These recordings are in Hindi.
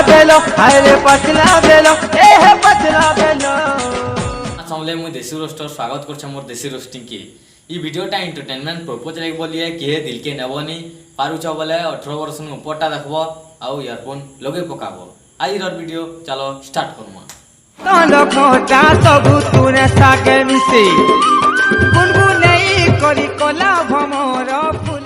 बेलो हाय रे पतला बेलो ए हे पतला बेलो। समले मु देसी रोस्टर स्वागत करछ मोर देसी रोस्टिंग के। ई वीडियोटा एंटरटेनमेंट पर्पज लाग बोलिए के दिल के नेबनी पारुछ बोले 18 वर्ष नु ऊपरटा देखबो आउ इयरफोन लगे पकाबो। आई रर वीडियो चलो स्टार्ट करमु। कांड खोटा सब तूने साके मिसी गुनगुनई करी कोला भमर फूल।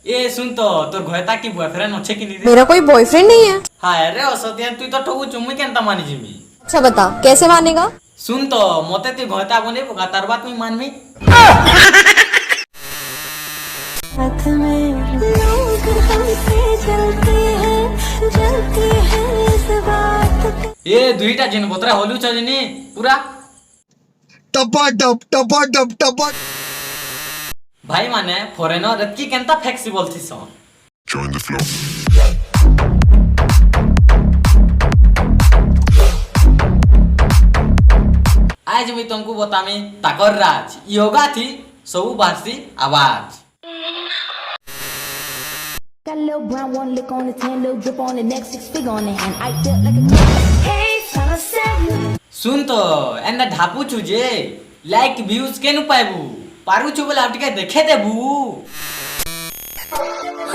ए सुन तो तोर घयता की बॉयफ्रेंड अच्छे कि नहीं? मेरा कोई बॉयफ्रेंड नहीं है। हाय रे असदिया तू तो ठगु चुम्मी केनता मानी जिमी। अच्छा बता कैसे मानेगा? सुन तो मते तू घयता बने पका तार बात में मानमी। ए दुईटा जिन बोतरा होलु छजनी पूरा टपा टप भाई माने फॉरेनर रत्की केनता फ्लेक्सिबल थी सन। Join the flow. आज मैं तुमको बतामी ताकर राज योगा थी सब बासी आवाज। Got a little brown one lick on the tan, little drip on the next 6 figure on it, and I felt like a hey, sunset. सुन तो एंदा ढापू छुजे लाइक व्यूज केनु पाइबू पारू छु बोला आपटिका देखे देबू।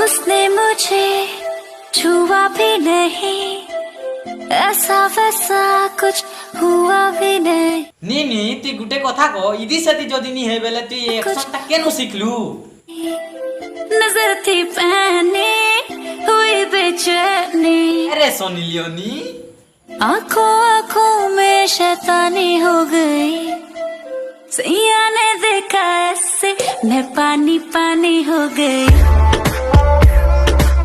उसने मुझे छुआ भी नहीं, ऐसा वैसा कुछ हुआ भी नहीं। नी नी ती गुटे कथा को इदी सती जदी नी हे बेले ती एक्शन ता केनु सिखलू? नजर थी पहने हुई बेचैनी, अरे सोनी लियोनी आंखों आंखों में शैतानी हो गई। सैया ने देखा ऐसे मैं पानी पानी हो गई।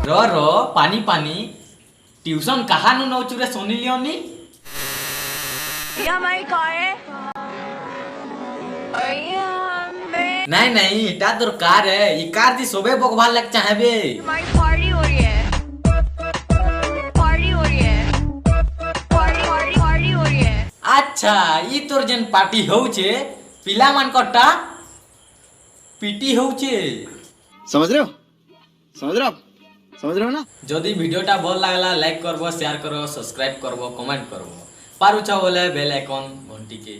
रो पानी पानी ट्यूशन कहा नु नौ चुरे सोनी लियोनी। या हमारी कार है नहीं नहीं इटा तोर कार है ई कार दी सोबे बकवाल लग चाहेबे। हमारी पार्टी हो रही है, पार्टी हो रही है, पार्टी हो रही है। अच्छा ई तोर जन पार्टी होउचे पिला मान कट्टा पीटी होउचे। समझ रहे हो ना? जदि वीडियोटा भल लागला लाइक करबो शेयर करबो सब्सक्राइब करबो कमेंट करबो पारुछ बोले बेल आइकन घंटी के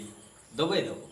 दबाई दो।